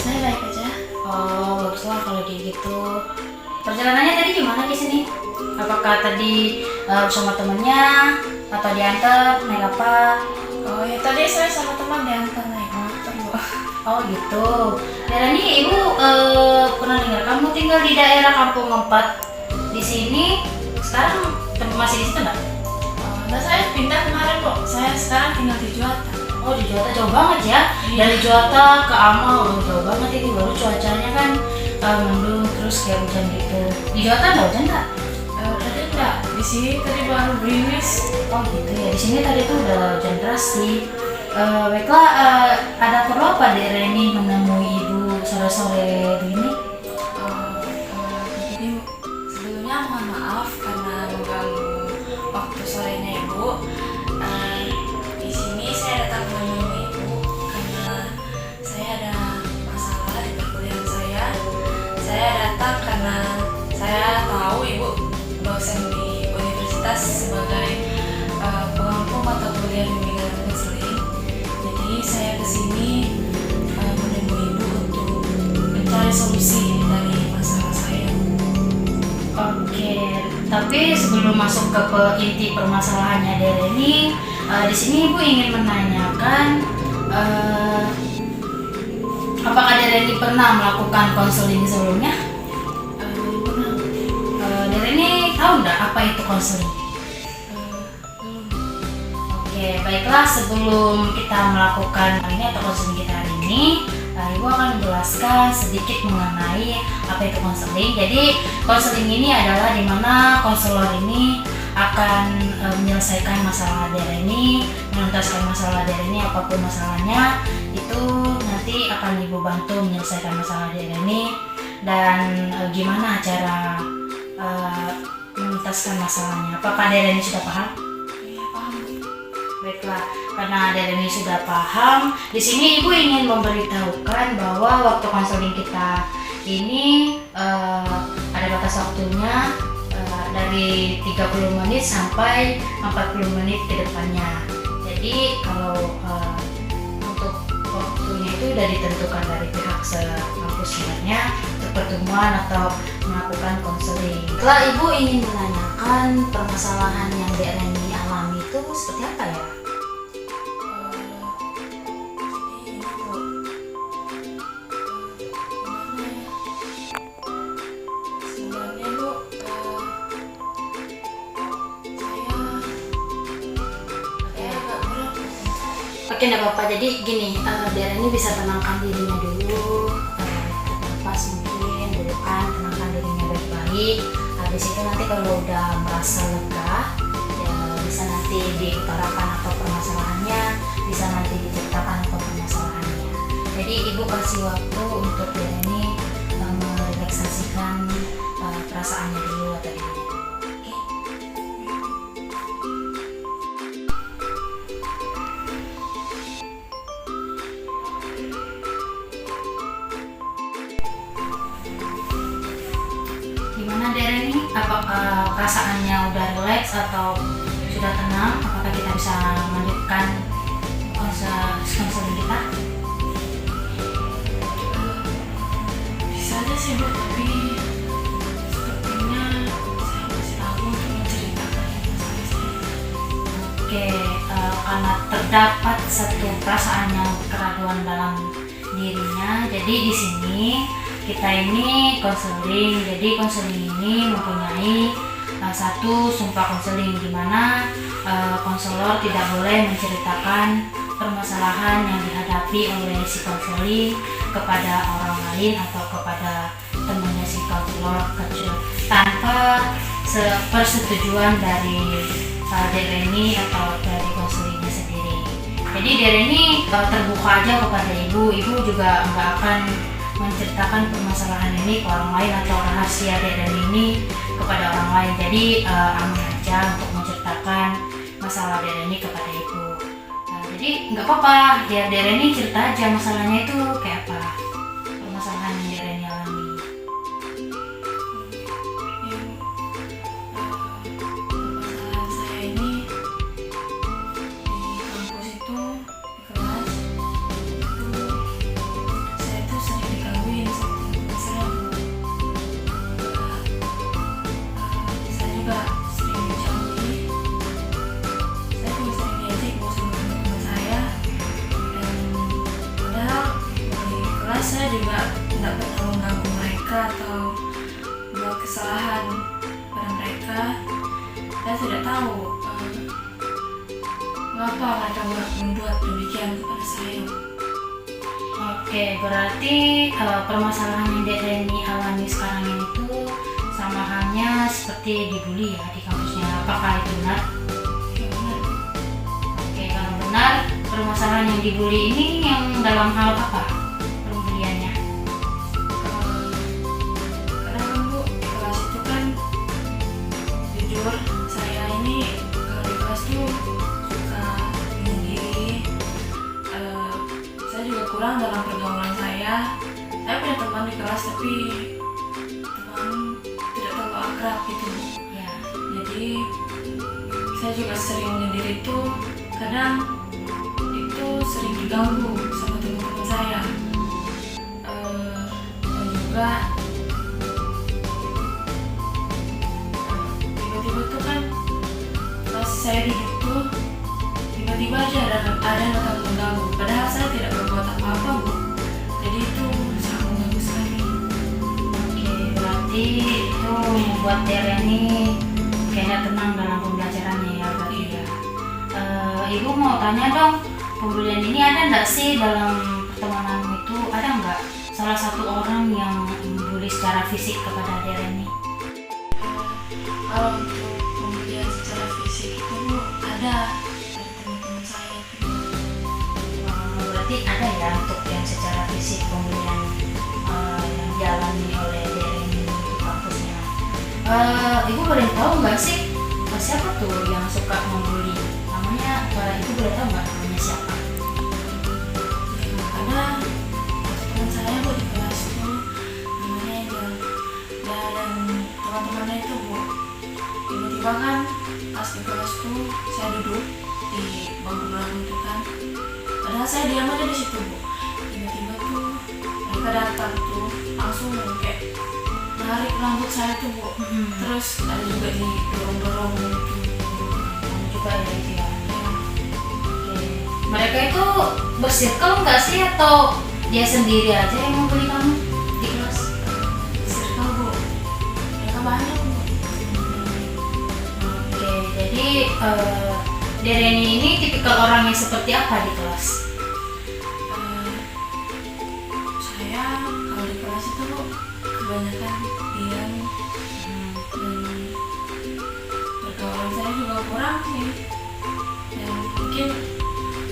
Saya baik aja. Oh, baguslah kalau kayak gitu. Perjalanannya tadi gimana di sini? Apakah tadi sama temennya atau diantar naik apa? Oh ya, tadi saya sama teman diantar naik motor, Bu. Oh gitu. Dan ini ibu pernah dengar kamu tinggal di daerah Kampung Empat di sini. Sekarang masih di situ nggak? Nah, saya pindah kemarin kok. Saya sekarang tinggal di Juwata. Oh di Juwata jauh banget ya. Iya. Dari Juwata ke Amal jauh banget ini. Baru cuacanya kan mendung terus kayak hujan gitu. Di Juwata ada hujan nggak? Tadi enggak. Di sini tadi baru gerimis. Oh gitu ya. Di sini tadi tuh udah hujan deras sih. Baiklah, ada perlu apa di Reni menemui ibu sore-sore begini? Begini, Bu. Sebelumnya mohon maaf karena mengganggu waktu sorenya Ibu. Di sini saya datang menemui Ibu karena saya ada masalah di perkuliahan saya. Saya datang karena saya tahu Ibu dosen di universitas sebagai pengampu mata kuliah bimbingan konseling. Jadi saya kesini menemui Ibu untuk mencari solusi dari masalah saya. Oke, tapi sebelum masuk ke inti permasalahannya Reni, di sini ibu ingin menanyakan apakah Reni pernah melakukan konseling sebelumnya? Pernah. Reni tahu nggak apa itu konseling? Belum. Oke, baiklah sebelum kita melakukan hari ini atau konseling kita hari ini, Ibu akan menjelaskan sedikit mengenai apa itu konseling. Jadi konseling ini adalah di mana konselor ini akan menyelesaikan masalah Reni, menuntaskan masalah Reni apapun masalahnya itu nanti akan Ibu bantu menyelesaikan masalah Reni dan gimana cara menuntaskan masalahnya. Apakah Reni sudah paham? Iya, paham, Bu. Baiklah, karena Reni sudah paham, di sini Ibu ingin memberitahukan bahwa waktu konseling kita ini ada batas waktunya dari 30 menit sampai 40 menit ke depannya. Jadi kalau untuk waktunya itu sudah ditentukan dari pihak kampus sebenarnya untuk pertemuan atau melakukan konseling. Setelah Ibu ingin menanyakan permasalahan yang Reni alami itu seperti apa ya? Jadi ini, Bu. Gimana ya? Sebenarnya, Bu, saya agak berat, Bu. Oke, enggak apa-apa. Jadi gini, Reni bisa tenangkan dirinya dulu, nafas mungkin, dudukkan, tenangkan dirinya baik-baik. Habis itu nanti kalau udah merasa lega, ya bisa nanti diutarakan apa permasalahannya, bisa nanti diceritakan apa permasalahannya. Jadi Ibu kasih waktu untuk Reni merelaksasikan perasaannya dulu atau dirinya. Oke? Gimana Reni? Apakah perasaannya udah relax atau sudah tenang? Apakah kita bisa melanjutkan konseling kita? Bisa aja sih, Bu, tapi sepertinya saya masih ragu untuk menceritakan masalah saya. Oke, karena terdapat satu perasaan yang keraguan dalam dirinya, jadi di sini kita ini konseling. Jadi konseling ini mempunyai satu sumpah konseling di mana konselor tidak boleh menceritakan permasalahan yang dihadapi oleh si konseling kepada orang lain atau kepada temannya si konselor tanpa persetujuan dari Reni atau dari konselingnya sendiri. Jadi Reni terbuka aja kepada ibu juga nggak akan menceritakan permasalahan ini ke orang lain atau rahasia Reni ini kepada orang lain. Jadi aman aja untuk menceritakan masalah Reni kepada ibu. Jadi nggak apa-apa, ya Reni cerita aja masalahnya itu kayak apa, permasalahan yang Reni alami. Permasalahan saya ini di kampus itu, di kelas itu, saya tuh sering juga tidak pernah mengganggu mereka atau buat kesalahan pada mereka. Saya tidak tahu mengapa mereka membuat demikian kepada saya. Oke, berarti permasalahan yang Dek Reni alami sekarang ini tuh sama halnya seperti dibully ya di kampusnya. Apakah itu benar? Ya benar. Oke, kalau benar, permasalahan yang dibully ini yang dalam hal apa pembuliannya? Karena kan Bu, di kelas itu kan jujur saya ini kalau di kelas tuh suka bunuh diri. Saya juga kurang dalam pergaulan saya. Saya punya teman di kelas tapi teman tidak terlalu akrab gitu Bu. Ya. Jadi saya juga sering menyendiri itu, kadang itu sering diganggu sama teman-teman saya. Dan juga tiba-tiba tuh kan pas saya duduk tuh tiba-tiba aja ada yang datang mengganggu, padahal saya tidak berbuat apa-apa Bu. Jadi itu sangat mengganggu sekali. Oke, berarti itu membuat Dek Reni kayaknya tenang dalam pembelajarannya ya berarti ya. Ibu mau tanya dong, pembulian ini ada nggak sih dalam pertemananmu itu, ada nggak salah satu orang yang membuli secara fisik kepada Dek Reni? Kalau untuk pembelian secara fisik itu Bu, ada dari teman-teman saya itu. Berarti ada ya untuk yang secara fisik pembulian yang dialami oleh Dek Reni di kampusnya. Ibu boleh tahu nggak sih siapa tuh yang suka membuli? Namanya ibu boleh tahu nggak namanya siapa? Ada teman saya Bu di kelas itu namanya Angel. Dan teman-temannya itu Bu, tiba-tiba kan pas di kelas tuh saya duduk di bangku belakang itu kan, padahal saya diam aja di situ Bu. Tiba-tiba tuh mereka datang tuh langsung kayak narik rambut saya tuh Bu. Terus ada juga di dorong-dorong gitu. Kamu juga ya itu ya. Oke. Mereka itu bersirkel nggak sih atau dia sendiri aja yang membuli kamu di kelas? Circle Bu, mereka banyak Bu. Oke, jadi Dek Reni ini tipikal orang yang seperti apa di kelas? Saya kalau di kelas itu Bu, kebanyakan diam dan pergaulan saya juga kurang sih. Dan mungkin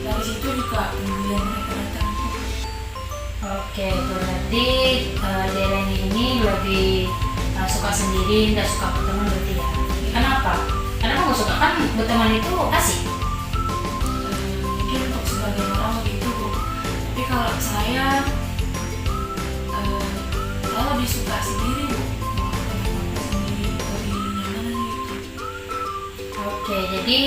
dari situ juga pembulian mereka datang. Oke, berarti Dek Reni ini lebih suka sendiri, nggak suka berteman berarti ya? Kenapa? Karena kamu suka kan berteman itu asik. Mungkin untuk sebagian orang begitu Bu, tapi kalau saya lebih suka sendiri Bu, melakukan apa sendiri, lebih nyaman gitu. Oke, jadi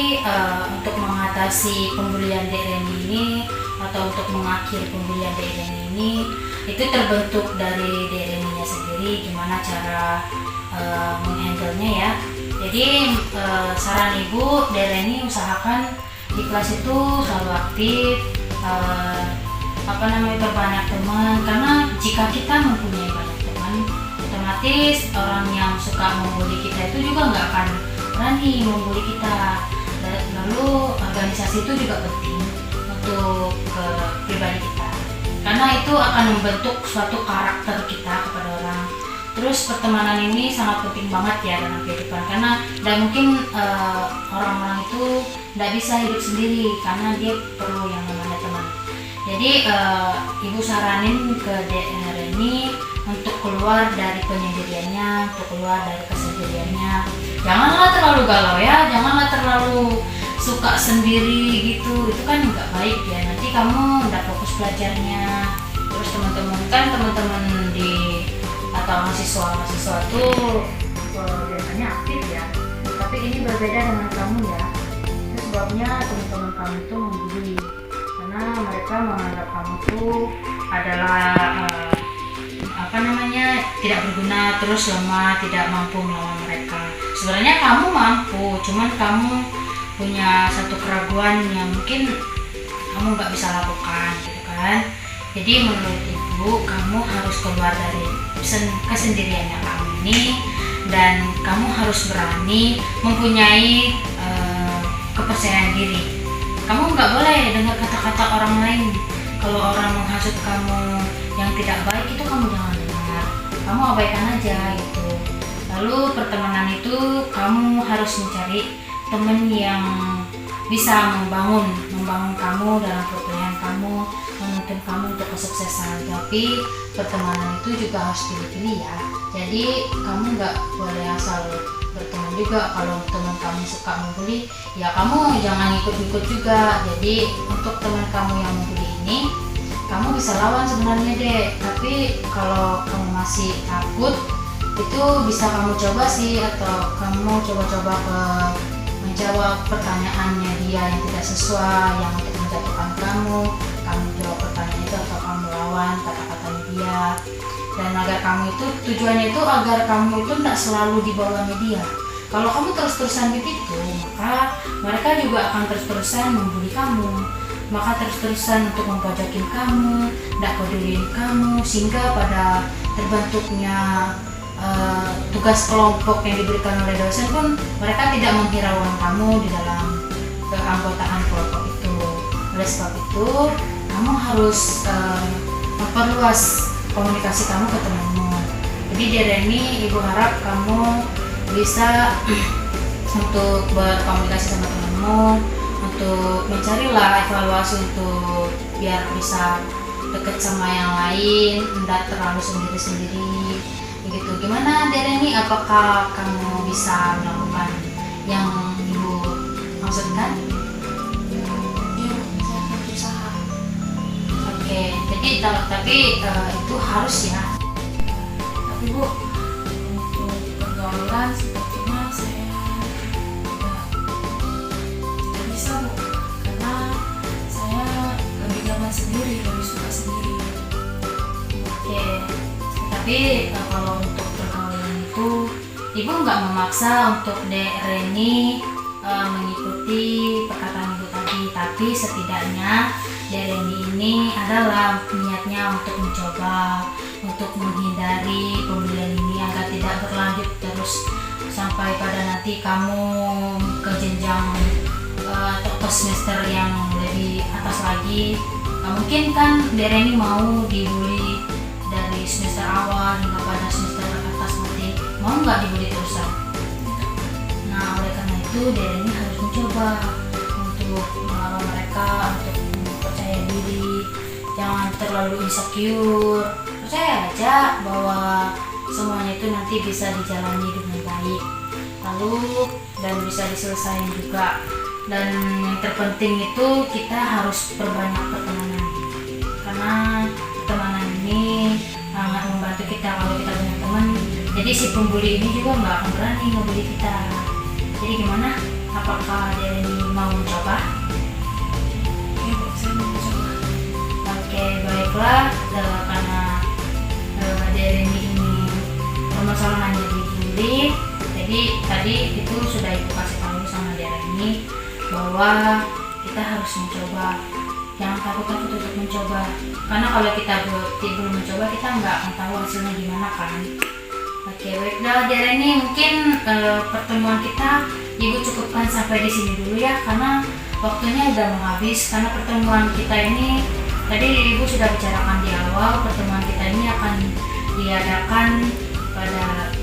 untuk mengatasi pembulian Dek Reni ini atau untuk mengakhiri pembulian Dek Reni ini itu terbentuk dari Dek Reninya sendiri, gimana cara menghandle-nya ya. Jadi saran ibu, Dek Reni usahakan di kelas itu selalu aktif, berbanyak teman, karena jika kita mempunyai banyak teman, otomatis orang yang suka membuli kita itu juga nggak akan berani membuli kita. Lalu organisasi itu juga penting untuk pribadi kita, karena itu akan membentuk suatu karakter kita kepada orang. Terus pertemanan ini sangat penting banget ya dalam kehidupan, karena tidak mungkin orang-orang itu tidak bisa hidup sendiri, karena dia perlu yang namanya teman. Jadi ibu saranin ke Dek Reni untuk keluar dari penyendiriannya, untuk keluar dari kesendiriannya. Janganlah terlalu galau ya, janganlah terlalu suka sendiri gitu, itu kan nggak baik ya. Nanti kamu nggak fokus belajarnya. Terus teman-teman di atau mahasiswa tuh biasanya aktif ya, tapi ini berbeda dengan kamu ya. Itu sebabnya teman-teman kamu itu membuli, karena mereka menganggap kamu tuh adalah tidak berguna, terus lemah, tidak mampu melawan mereka. Sebenarnya kamu mampu, cuman kamu punya satu keraguan yang mungkin kamu nggak bisa lakukan gitu kan. Jadi menurut ibu Ibu, kamu harus keluar dari kesendiriannya kamu ini, dan kamu harus berani mempunyai kepercayaan diri. Kamu nggak boleh dengar kata-kata orang lain. Kalau orang menghasut kamu yang tidak baik, itu kamu jangan dengar. Kamu abaikan aja gitu. Lalu pertemanan itu kamu harus mencari teman yang bisa membangun kamu dalam perkuliahan kamu, menuntun kamu untuk kesuksesan. Tapi pertemanan itu juga harus pilih-pilih ya. Jadi kamu nggak boleh asal berteman juga. Kalau teman kamu suka membuli, ya kamu jangan ikut-ikut juga. Jadi untuk teman kamu yang membuli ini, kamu bisa lawan sebenarnya deh. Tapi kalau kamu masih takut, itu bisa kamu coba sih, atau kamu coba-coba menjawab pertanyaannya dia yang tidak sesuai, yang untuk menjatuhkan kamu jawab pertanyaan itu, atau kamu lawan kata-katanya dia. Dan agar kamu itu, tujuannya itu agar kamu itu tidak selalu di bawah media. Kalau kamu terus-terusan begitu, maka mereka juga akan terus-terusan membuli kamu, maka terus-terusan untuk mempojokin kamu, tidak peduliin kamu, sehingga pada terbentuknya tugas kelompok yang diberikan oleh dosen pun mereka tidak menghiraukan kamu di dalam keanggotaan kelompok itu. Oleh sebab itu, kamu harus memperluas komunikasi kamu ke temanmu. Jadi dari ini Ibu harap kamu bisa untuk berkomunikasi sama temanmu, untuk mencarilah evaluasi untuk biar bisa deket sama yang lain, tidak terlalu sendiri-sendiri begitu. Gimana Dereni, apakah kamu bisa melakukan yang Ibu maksudkan? Ya, saya akan berusaha. Oke, jadi tapi itu harus ya. Tapi Bu, untuk pergaulan sepertinya saya tidak bisa Bu, karena saya lebih nyaman sendiri, lebih suka sendiri. Oke, tapi kalau untuk pergaulan itu Ibu nggak memaksa untuk Dereni mengikuti perkataan Ibu tadi, tapi setidaknya Dereni ini adalah niatnya untuk mencoba, untuk menghindari pembelian ini agar tidak berlanjut terus sampai pada nanti kamu ke jenjang atau ke semester yang lebih atas lagi. Mungkin kan Dereni mau dibully dari semester awal hingga pada semester atas nanti, mau nggak dibully terusan? Nah, oleh karena itu Dereni harus mencoba untuk melawan mereka, untuk percaya diri, jangan terlalu insecure. Percaya aja bahwa semuanya itu nanti bisa dijalani dengan baik, lalu dan bisa diselesaikan juga. Dan yang terpenting itu kita harus perbanyak pertemanan, karena pertemanan ini sangat membantu kita. Kalau kita punya teman, jadi si pembuli ini juga nggak akan berani ngebully kita. Jadi gimana? Apakah Dereni mau mencoba? Ya Bu, saya mau mencoba. Oke, baiklah. Karena Dereni ini permasalahannya dibully, jadi tadi itu sudah Ibu kasih tahu sama Dereni bahwa kita harus mencoba. Jangan takut-takut untuk mencoba, karena kalau kita belum mencoba, kita nggak akan tahu hasilnya gimana kan. Oke, baiklah Dereni, mungkin pertemuan kita Ibu cukupkan sampai di sini dulu ya, karena waktunya udah mau habis. Karena pertemuan kita ini tadi Ibu sudah bicarakan di awal, pertemuan kita ini akan diadakan pada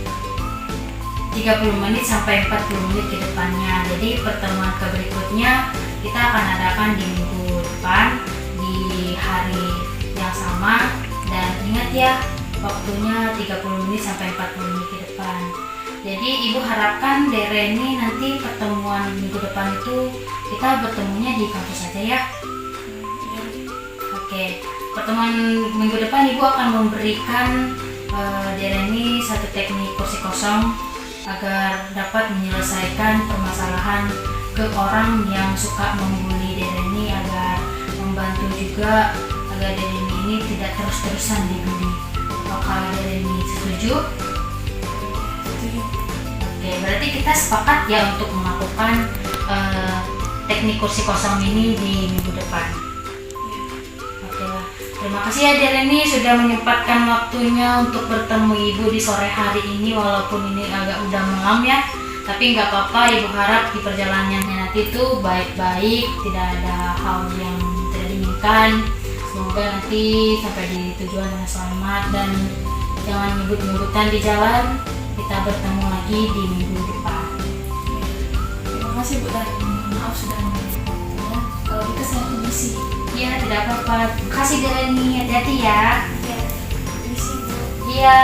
30 menit sampai 40 menit ke depannya. Jadi pertemuan berikutnya kita akan adakan di minggu depan di hari yang sama, dan ingat ya, waktunya 30 menit sampai 40 menit ke depan. Jadi Ibu harapkan Dereni nanti pertemuan minggu depan itu kita bertemunya di kampus saja ya. Oke, pertemuan minggu depan Ibu akan memberikan Dereni satu teknik kursi kosong agar dapat menyelesaikan permasalahan ke orang yang suka membuli Dereni, agar membantu juga agar Dereni ini tidak terus-terusan dibully. Apakah Dereni setuju? Setuju. Oke, berarti kita sepakat ya untuk melakukan teknik kursi kosong ini di minggu depan. Oke lah. Terima kasih ya Dereni sudah menyempatkan waktunya untuk bertemu Ibu di sore hari ini, walaupun ini agak udah malam ya. Tapi nggak apa-apa, Ibu harap di perjalanannya nanti itu baik-baik, tidak ada hal yang tidak diinginkan. Semoga nanti sampai di tujuan dengan selamat dan jangan nyebut-nyebutan di jalan. Kita bertemu lagi di minggu depan. Terima kasih Bu, dan maaf sudah mengganggu. Ya, kalau gitu saya permisi. Iya, tidak apa-apa. Terima kasih Dereni, hati-hati ya. Ya, permisi Bu. Iya.